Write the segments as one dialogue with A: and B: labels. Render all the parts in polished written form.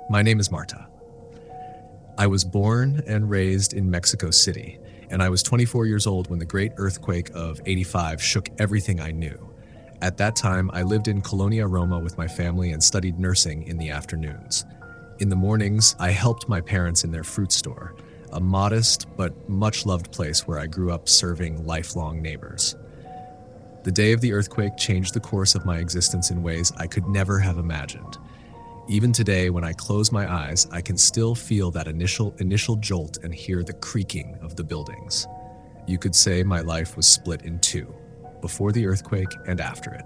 A: My name is Marta. I was born and raised in Mexico City, and I was 24 years old when the great earthquake of '85 shook everything I knew. At that time, I lived in Colonia Roma with my family and studied nursing in the afternoons. In the mornings, I helped my parents in their fruit store, a modest but much-loved place where I grew up serving lifelong neighbors. The day of the earthquake changed the course of my existence in ways I could never have imagined. Even today, when I close my eyes, I can still feel that initial jolt and hear the creaking of the buildings. You could say my life was split in two, before the earthquake and after it.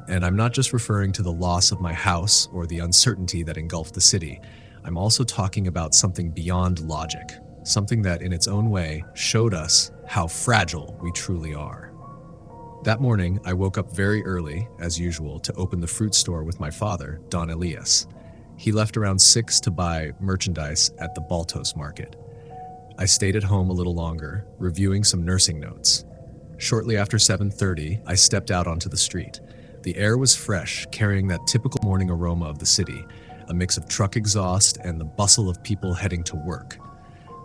A: And I'm not just referring to the loss of my house or the uncertainty that engulfed the city. I'm also talking about something beyond logic, something that in its own way showed us how fragile we truly are. That morning, I woke up very early, as usual, to open the fruit store with my father, Don Elias. He left around 6 to buy merchandise at the Baltos market. I stayed at home a little longer, reviewing some nursing notes. Shortly after 7:30, I stepped out onto the street. The air was fresh, carrying that typical morning aroma of the city, a mix of truck exhaust and the bustle of people heading to work.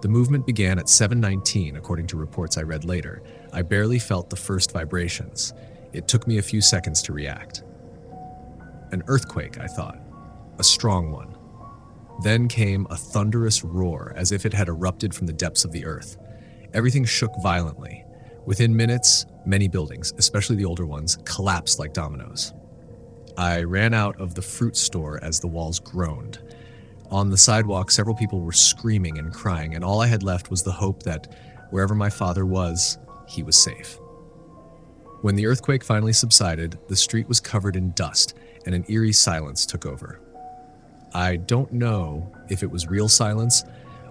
A: The movement began at 7:19, according to reports I read later. I barely felt the first vibrations. It took me a few seconds to react. An earthquake, I thought. A strong one. Then came a thunderous roar, as if it had erupted from the depths of the earth. Everything shook violently. Within minutes, many buildings, especially the older ones, collapsed like dominoes. I ran out of the fruit store as the walls groaned. On the sidewalk, several people were screaming and crying, and all I had left was the hope that wherever my father was, he was safe. When the earthquake finally subsided, the street was covered in dust, and an eerie silence took over. I don't know if it was real silence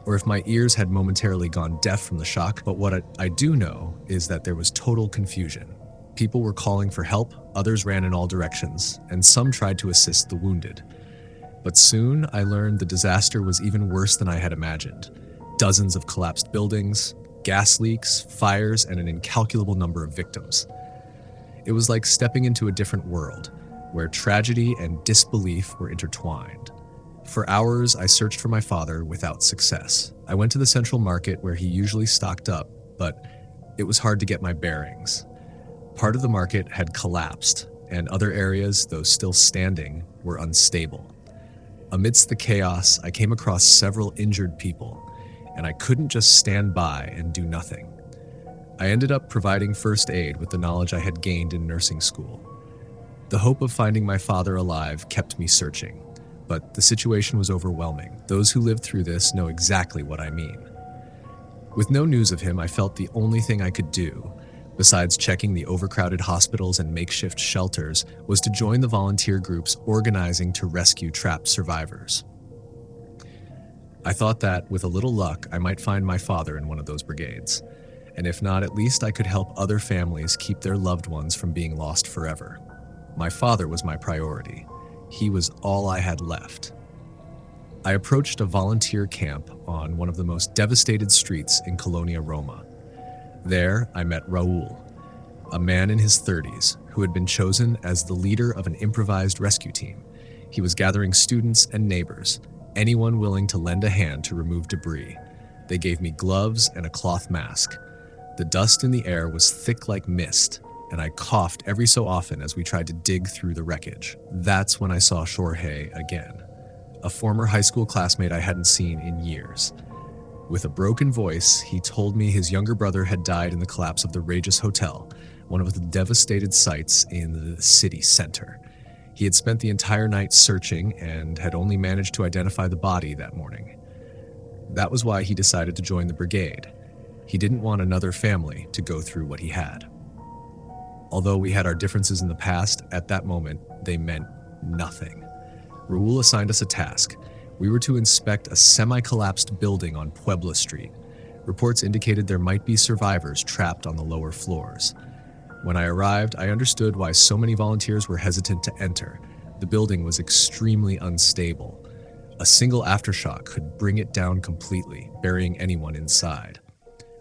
A: or if my ears had momentarily gone deaf from the shock, but what I do know is that there was total confusion. People were calling for help, others ran in all directions, and some tried to assist the wounded. But soon I learned the disaster was even worse than I had imagined. Dozens of collapsed buildings, gas leaks, fires, and an incalculable number of victims. It was like stepping into a different world, where tragedy and disbelief were intertwined. For hours, I searched for my father without success. I went to the central market where he usually stocked up, but it was hard to get my bearings. Part of the market had collapsed, and other areas, though still standing, were unstable. Amidst the chaos, I came across several injured people, and I couldn't just stand by and do nothing. I ended up providing first aid with the knowledge I had gained in nursing school. The hope of finding my father alive kept me searching. But the situation was overwhelming. Those who lived through this know exactly what I mean. With no news of him, I felt the only thing I could do, besides checking the overcrowded hospitals and makeshift shelters, was to join the volunteer groups organizing to rescue trapped survivors. I thought that, with a little luck, I might find my father in one of those brigades. And if not, at least I could help other families keep their loved ones from being lost forever. My father was my priority. He was all I had left. I approached a volunteer camp on one of the most devastated streets in Colonia Roma. There, I met Raul, a man in his 30s who had been chosen as the leader of an improvised rescue team. He was gathering students and neighbors, anyone willing to lend a hand to remove debris. They gave me gloves and a cloth mask. The dust in the air was thick like mist, and I coughed every so often as we tried to dig through the wreckage. That's when I saw Jorge again, a former high school classmate I hadn't seen in years. With a broken voice, he told me his younger brother had died in the collapse of the Regis Hotel, one of the devastated sites in the city center. He had spent the entire night searching and had only managed to identify the body that morning. That was why he decided to join the brigade. He didn't want another family to go through what he had. Although we had our differences in the past, at that moment, they meant nothing. Raul assigned us a task. We were to inspect a semi-collapsed building on Puebla Street. Reports indicated there might be survivors trapped on the lower floors. When I arrived, I understood why so many volunteers were hesitant to enter. The building was extremely unstable. A single aftershock could bring it down completely, burying anyone inside.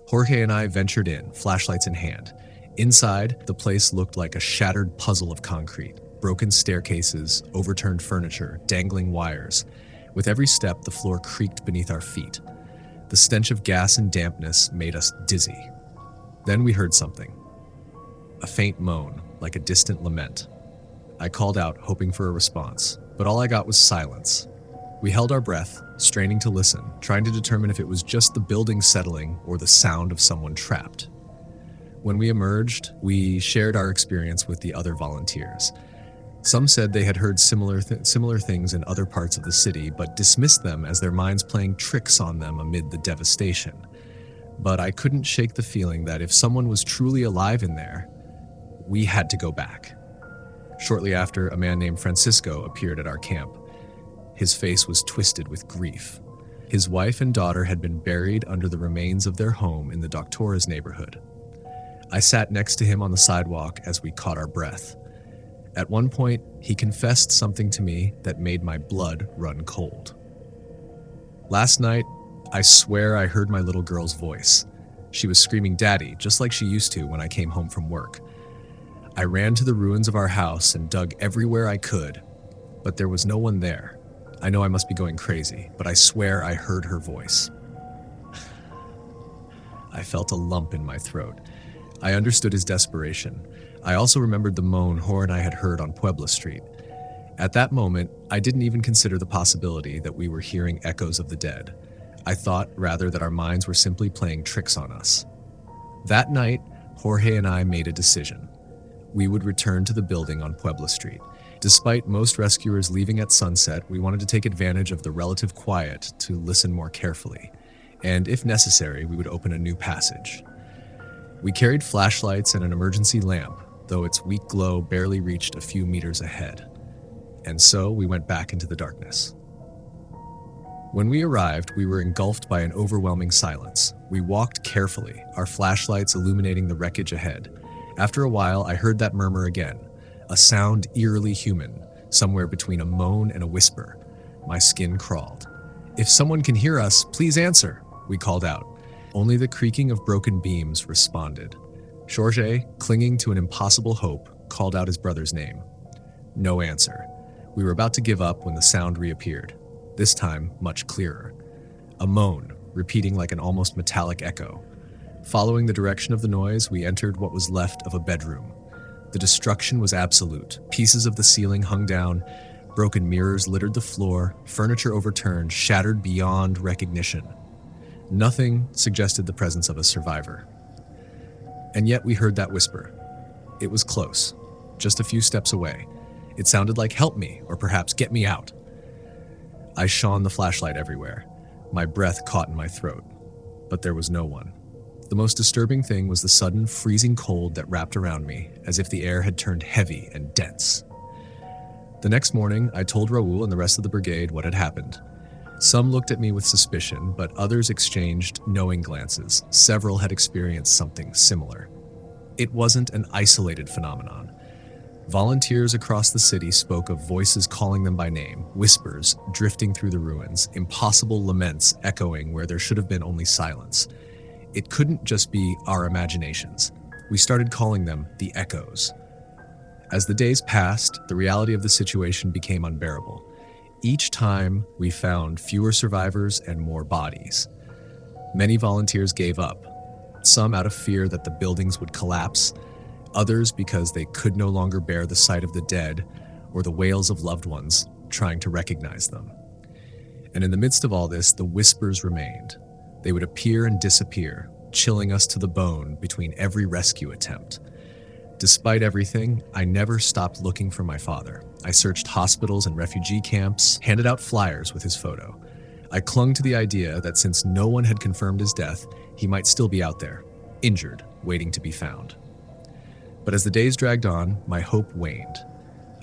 A: Jorge and I ventured in, flashlights in hand. Inside, the place looked like a shattered puzzle of concrete, broken staircases, overturned furniture, dangling wires. With every step, the floor creaked beneath our feet. The stench of gas and dampness made us dizzy. Then we heard something. A faint moan, like a distant lament. I called out, hoping for a response, but all I got was silence. We held our breath, straining to listen, trying to determine if it was just the building settling or the sound of someone trapped. When we emerged, we shared our experience with the other volunteers. Some said they had heard similar things in other parts of the city, but dismissed them as their minds playing tricks on them amid the devastation. But I couldn't shake the feeling that if someone was truly alive in there, we had to go back. Shortly after, a man named Francisco appeared at our camp. His face was twisted with grief. His wife and daughter had been buried under the remains of their home in the Doctoras neighborhood. I sat next to him on the sidewalk as we caught our breath. At one point, he confessed something to me that made my blood run cold. Last night, I swear I heard my little girl's voice. She was screaming "Daddy," just like she used to when I came home from work. I ran to the ruins of our house and dug everywhere I could, but there was no one there. I know I must be going crazy, but I swear I heard her voice. I felt a lump in my throat. I understood his desperation. I also remembered the moan Hor and I had heard on Puebla Street. At that moment, I didn't even consider the possibility that we were hearing echoes of the dead. I thought, rather, that our minds were simply playing tricks on us. That night, Jorge and I made a decision. We would return to the building on Puebla Street. Despite most rescuers leaving at sunset, we wanted to take advantage of the relative quiet to listen more carefully. And if necessary, we would open a new passage. We carried flashlights and an emergency lamp, though its weak glow barely reached a few meters ahead. And so we went back into the darkness. When we arrived, we were engulfed by an overwhelming silence. We walked carefully, our flashlights illuminating the wreckage ahead. After a while, I heard that murmur again, a sound eerily human, somewhere between a moan and a whisper. My skin crawled. "If someone can hear us, please answer," we called out. Only the creaking of broken beams responded. Jorge, clinging to an impossible hope, called out his brother's name. No answer. We were about to give up when the sound reappeared, this time much clearer. A moan, repeating like an almost metallic echo. Following the direction of the noise, we entered what was left of a bedroom. The destruction was absolute. Pieces of the ceiling hung down, broken mirrors littered the floor, furniture overturned, shattered beyond recognition. Nothing suggested the presence of a survivor. And yet we heard that whisper. It was close, just a few steps away. It sounded like "help me," or perhaps "get me out." I shone the flashlight everywhere. My breath caught in my throat, but there was no one. The most disturbing thing was the sudden freezing cold that wrapped around me, as if the air had turned heavy and dense. The next morning, I told Raul and the rest of the brigade what had happened. Some looked at me with suspicion, but others exchanged knowing glances. Several had experienced something similar. It wasn't an isolated phenomenon. Volunteers across the city spoke of voices calling them by name, whispers drifting through the ruins, impossible laments echoing where there should have been only silence. It couldn't just be our imaginations. We started calling them the echoes. As the days passed, the reality of the situation became unbearable. Each time, we found fewer survivors and more bodies. Many volunteers gave up, some out of fear that the buildings would collapse, others because they could no longer bear the sight of the dead or the wails of loved ones trying to recognize them. And in the midst of all this, the whispers remained. They would appear and disappear, chilling us to the bone between every rescue attempt. Despite everything, I never stopped looking for my father. I searched hospitals and refugee camps, handed out flyers with his photo. I clung to the idea that since no one had confirmed his death, he might still be out there, injured, waiting to be found. But as the days dragged on, my hope waned.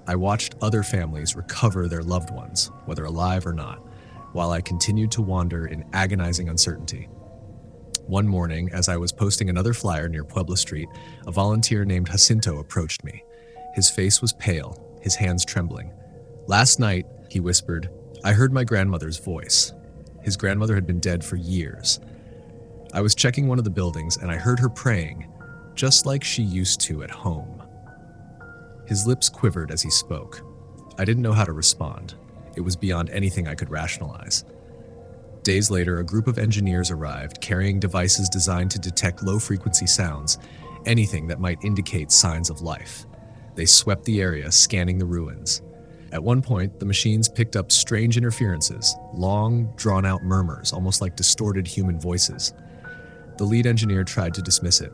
A: I watched other families recover their loved ones, whether alive or not, while I continued to wander in agonizing uncertainty. One morning, as I was posting another flyer near Puebla Street, a volunteer named Jacinto approached me. His face was pale, his hands trembling. "Last night," he whispered, "I heard my grandmother's voice." His grandmother had been dead for years. "I was checking one of the buildings and I heard her praying, just like she used to at home." His lips quivered as he spoke. I didn't know how to respond. It was beyond anything I could rationalize. Days later, a group of engineers arrived, carrying devices designed to detect low-frequency sounds, anything that might indicate signs of life. They swept the area, scanning the ruins. At one point, the machines picked up strange interferences, long, drawn-out murmurs, almost like distorted human voices. The lead engineer tried to dismiss it.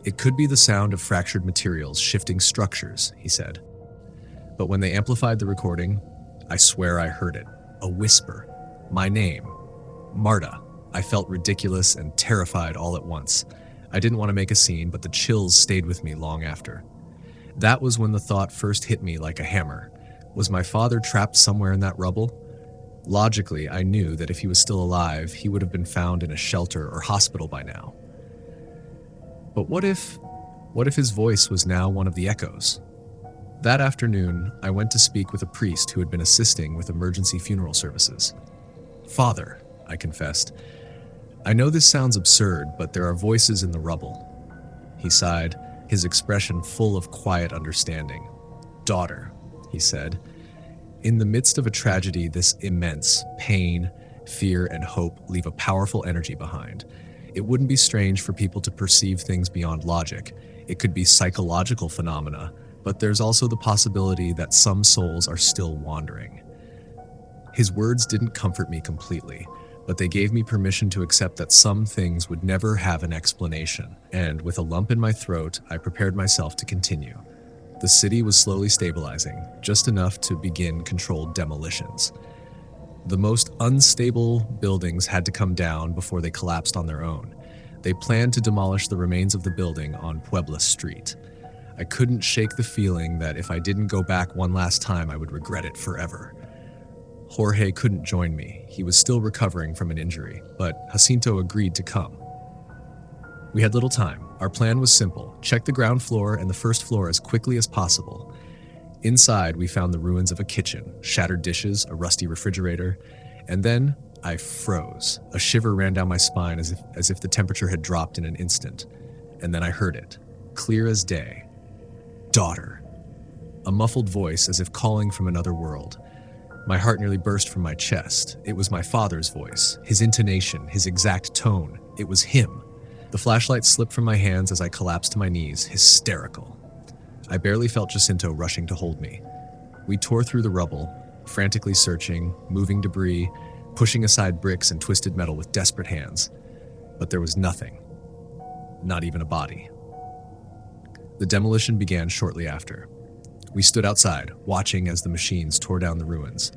A: "It could be the sound of fractured materials shifting structures," he said. But when they amplified the recording, I swear I heard it. A whisper. My name. Marta. I felt ridiculous and terrified all at once. I didn't want to make a scene, but the chills stayed with me long after. That was when the thought first hit me like a hammer. Was my father trapped somewhere in that rubble? Logically, I knew that if he was still alive, he would have been found in a shelter or hospital by now. But what if his voice was now one of the echoes? That afternoon, I went to speak with a priest who had been assisting with emergency funeral services. "Father," I confessed, "I know this sounds absurd, but there are voices in the rubble." He sighed, his expression full of quiet understanding. "Daughter," he said, "in the midst of a tragedy this immense, pain, fear, and hope leave a powerful energy behind. It wouldn't be strange for people to perceive things beyond logic. It could be psychological phenomena, but there's also the possibility that some souls are still wandering." His words didn't comfort me completely, but they gave me permission to accept that some things would never have an explanation, and with a lump in my throat, I prepared myself to continue. The city was slowly stabilizing, just enough to begin controlled demolitions. The most unstable buildings had to come down before they collapsed on their own. They planned to demolish the remains of the building on Puebla Street. I couldn't shake the feeling that if I didn't go back one last time, I would regret it forever. Jorge couldn't join me. He was still recovering from an injury, but Jacinto agreed to come. We had little time. Our plan was simple: check the ground floor and the first floor as quickly as possible. Inside, we found the ruins of a kitchen, shattered dishes, a rusty refrigerator, and then I froze. A shiver ran down my spine as if the temperature had dropped in an instant. And then I heard it, clear as day. "Daughter." A muffled voice as if calling from another world. My heart nearly burst from my chest. It was my father's voice, his intonation, his exact tone. It was him. The flashlight slipped from my hands as I collapsed to my knees, hysterical. I barely felt Jacinto rushing to hold me. We tore through the rubble, frantically searching, moving debris, pushing aside bricks and twisted metal with desperate hands. But there was nothing. Not even a body. The demolition began shortly after. We stood outside, watching as the machines tore down the ruins.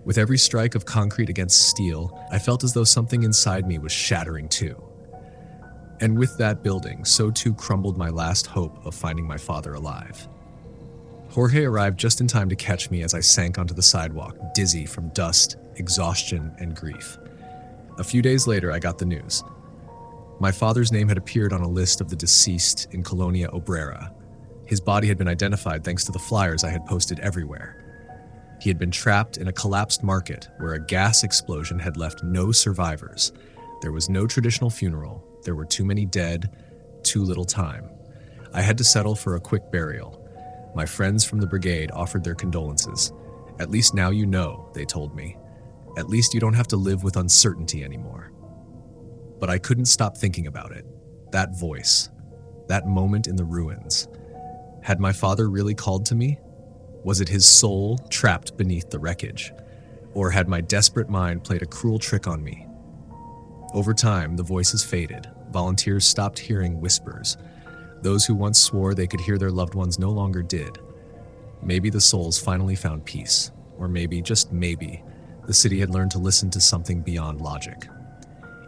A: With every strike of concrete against steel, I felt as though something inside me was shattering too. And with that building, so too crumbled my last hope of finding my father alive. Jorge arrived just in time to catch me as I sank onto the sidewalk, dizzy from dust, exhaustion, and grief. A few days later, I got the news. My father's name had appeared on a list of the deceased in Colonia Obrera. His body had been identified thanks to the flyers I had posted everywhere. He had been trapped in a collapsed market where a gas explosion had left no survivors. There was no traditional funeral. There were too many dead, too little time. I had to settle for a quick burial. My friends from the brigade offered their condolences. "At least now you know," they told me. "At least you don't have to live with uncertainty anymore." But I couldn't stop thinking about it. That voice. That moment in the ruins. Had my father really called to me? Was it his soul trapped beneath the wreckage? Or had my desperate mind played a cruel trick on me? Over time, the voices faded. Volunteers stopped hearing whispers. Those who once swore they could hear their loved ones no longer did. Maybe the souls finally found peace. Or maybe, just maybe, the city had learned to listen to something beyond logic.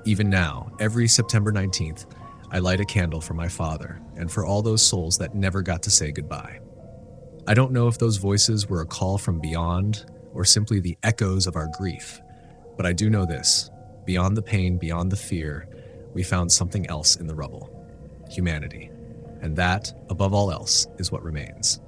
A: Even now, every September 19th, I light a candle for my father and for all those souls that never got to say goodbye. I don't know if those voices were a call from beyond or simply the echoes of our grief, but I do know this: beyond the pain, beyond the fear, we found something else in the rubble: humanity. And that, above all else, is what remains.